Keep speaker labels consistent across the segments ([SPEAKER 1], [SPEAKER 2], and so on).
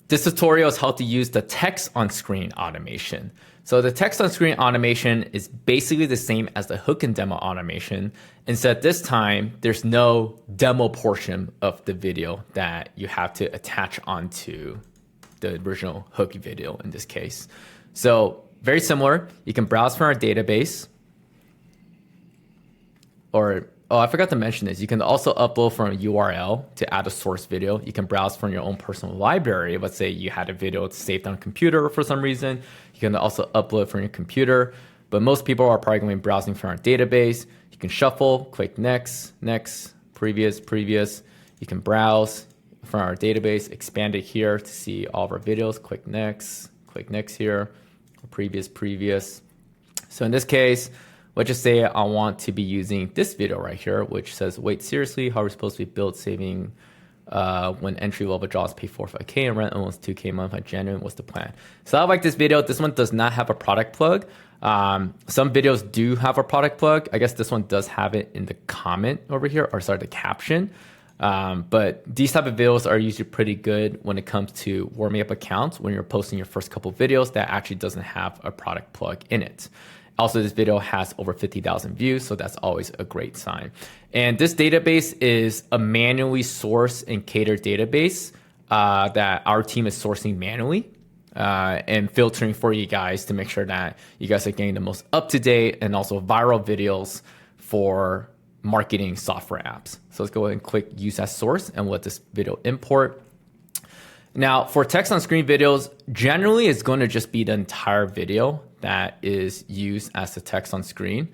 [SPEAKER 1] This tutorial is how to use the text on screen automation. So the text on screen automation is basically the same as the hook and demo automation. Instead, this time, there's no demo portion of the video that you have to attach onto the original hook video in this case. So very similar. You can browse from our database, or I forgot to mention this. You can also upload from a URL to add a source video. You can browse from your own personal library. Let's say you had a video saved on a computer for some reason. You can also upload from your computer. But most people are probably going to be browsing from our database. You can shuffle, click next, next, previous, previous. You can browse from our database, expand it here to see all of our videos. Click next here, previous, previous. So in this case, let's just say I want to be using this video right here, which says, wait, seriously, how are we supposed to be build saving when entry-level jobs pay 4-5K and rent almost 2K a month by January? What's the plan? So I like this video. This one does not have a product plug. Some videos do have a product plug. I guess this one does have it in the comment over here, or sorry, the caption. But these type of videos are usually pretty good when it comes to warming up accounts when you're posting your first couple videos that actually doesn't have a product plug in it. Also, this video has over 50,000 views, so that's always a great sign. And this database is a manually sourced and catered database that our team is sourcing manually and filtering for you guys to make sure that you guys are getting the most up-to-date and also viral videos for marketing software apps. So let's go ahead and click use as source and let this video import. Now, for text on screen videos, generally it's going to just be the entire video that is used as the text on screen.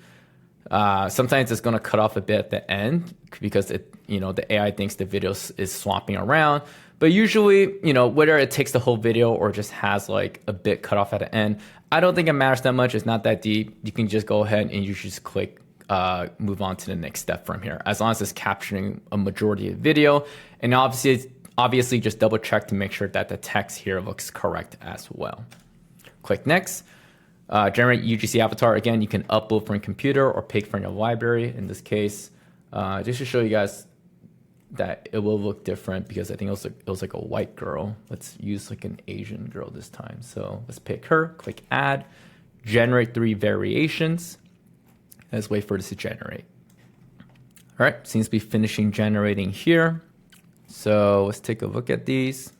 [SPEAKER 1] Sometimes it's going to cut off a bit at the end because the AI thinks the video is swapping around. But usually, whether it takes the whole video or just has like a bit cut off at the end, I don't think it matters that much. It's not that deep. You can just go ahead and you just click move on to the next step from here, as long as it's capturing a majority of video. And obviously just double check to make sure that the text here looks correct as well. Click next. Generate UGC avatar. Again, you can upload from your computer or pick from your library. In this case, just to show you guys that it will look different, because I think it was like a white girl. Let's use like an Asian girl this time. So let's pick her, click add, generate 3 variations. Let's wait for this to generate. All right, seems to be finishing generating here. So let's take a look at these.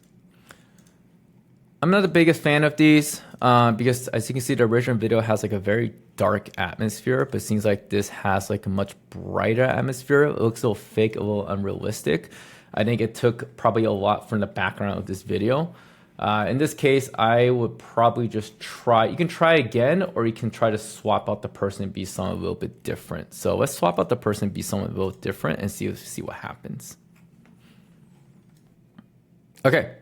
[SPEAKER 1] I'm not the biggest fan of these because, as you can see, the original video has like a very dark atmosphere, but it seems like this has like a much brighter atmosphere. It looks a little fake, a little unrealistic. I think it took probably a lot from the background of this video. In this case, I would probably just try. You can try again, or you can try to swap out the person and be someone a little bit different. So let's swap out the person and be someone a little different and see what happens. Okay,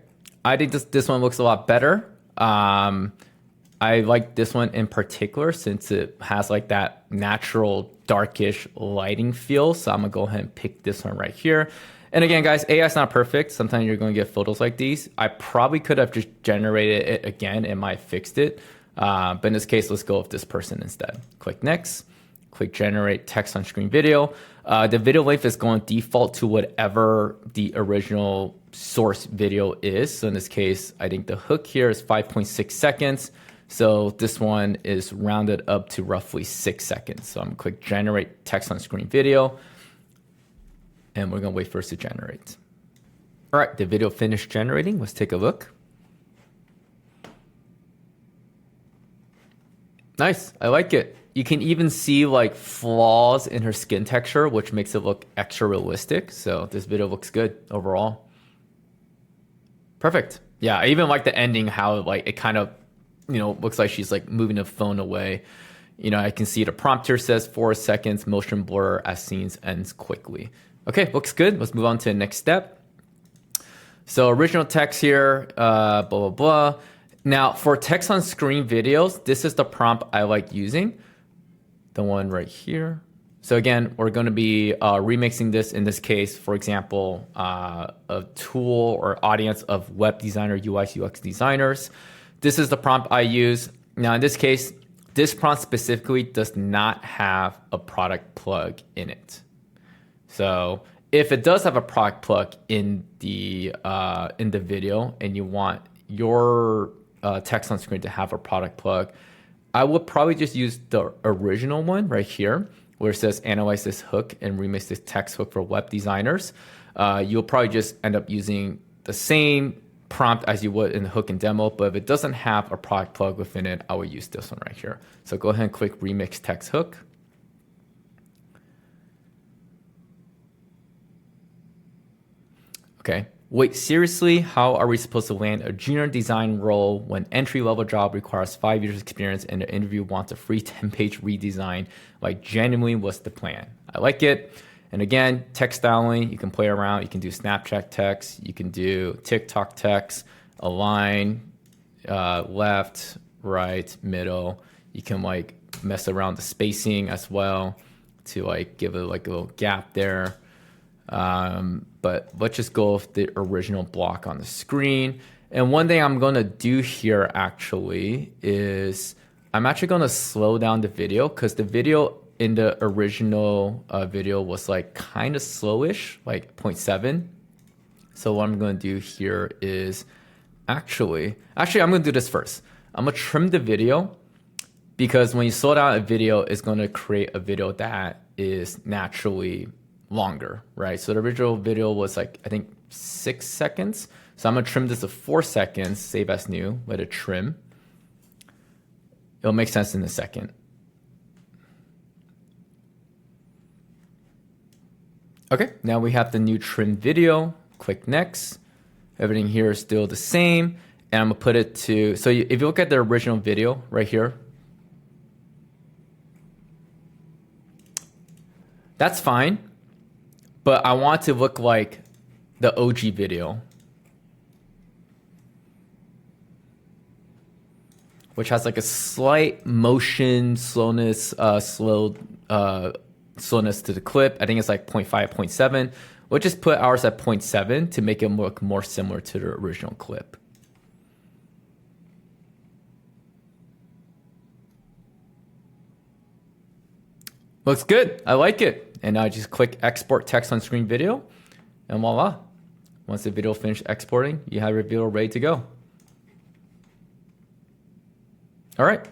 [SPEAKER 1] I think this one looks a lot better. I like this one in particular since it has like that natural darkish lighting feel. So I'm gonna go ahead and pick this one right here. And again, guys, AI is not perfect. Sometimes you're going to get photos like these. I probably could have just generated it again and might have fixed it. But in this case, let's go with this person instead. Click next, click generate text on screen video. The video length is going to default to whatever the original source video is. So in this case, I think the hook here is 5.6 seconds. So this one is rounded up to roughly 6 seconds. So I'm going to click generate text on screen video. And we're going to wait for it to generate. All right, the video finished generating. Let's take a look. Nice, I like it. You can even see like flaws in her skin texture, which makes it look extra realistic. So this video looks good overall. Perfect. Yeah, I even like the ending, how like it kind of, looks like she's like moving the phone away. I can see the prompt here says 4 seconds, motion blur as scenes ends quickly. Okay, looks good. Let's move on to the next step. So original text here, blah, blah, blah. Now for text on screen videos, this is the prompt I like using. The one right here. So again, we're going to be remixing this in this case, for example, a tool or audience of web designer, UI, UX designers. This is the prompt I use. Now in this case, this prompt specifically does not have a product plug in it. So if it does have a product plug in the video and you want your text on screen to have a product plug, I would probably just use the original one right here, where it says analyze this hook and remix this text hook for web designers. You'll probably just end up using the same prompt as you would in the hook and demo, but if it doesn't have a product plug within it, I would use this one right here. So go ahead and click remix text hook. Okay. Wait, seriously? How are we supposed to land a junior design role when entry-level job requires 5 years experience and the interview wants a free 10-page redesign? Like, genuinely, what's the plan? I like it. And again, text styling, you can play around. You can do Snapchat text. You can do TikTok text, align, left, right, middle. You can like mess around the spacing as well to like give it like a little gap there. But let's just go with the original block on the screen. And one thing I'm going to do here actually is I'm actually going to slow down the video because the video in the original video was like kind of slowish, like 0.7. So what I'm going to do here is actually I'm going to do this first. I'm going to trim the video because when you slow down a video, it's going to create a video that is naturally longer, right? So the original video was like, I think 6 seconds. So I'm gonna trim this to 4 seconds, save as new, let it trim. It'll make sense in a second. Okay, now we have the new trim video. Click next. Everything here is still the same. And I'm gonna put it to, so if you look at the original video right here, that's fine. But I want to look like the OG video, which has like a slight motion slowness, slowness to the clip. I think it's like 0.5, 0.7. We'll just put ours at 0.7 to make it look more similar to the original clip. Looks good. I like it. And now I just click export text on screen video and voila. Once the video finished exporting, you have your video ready to go. All right.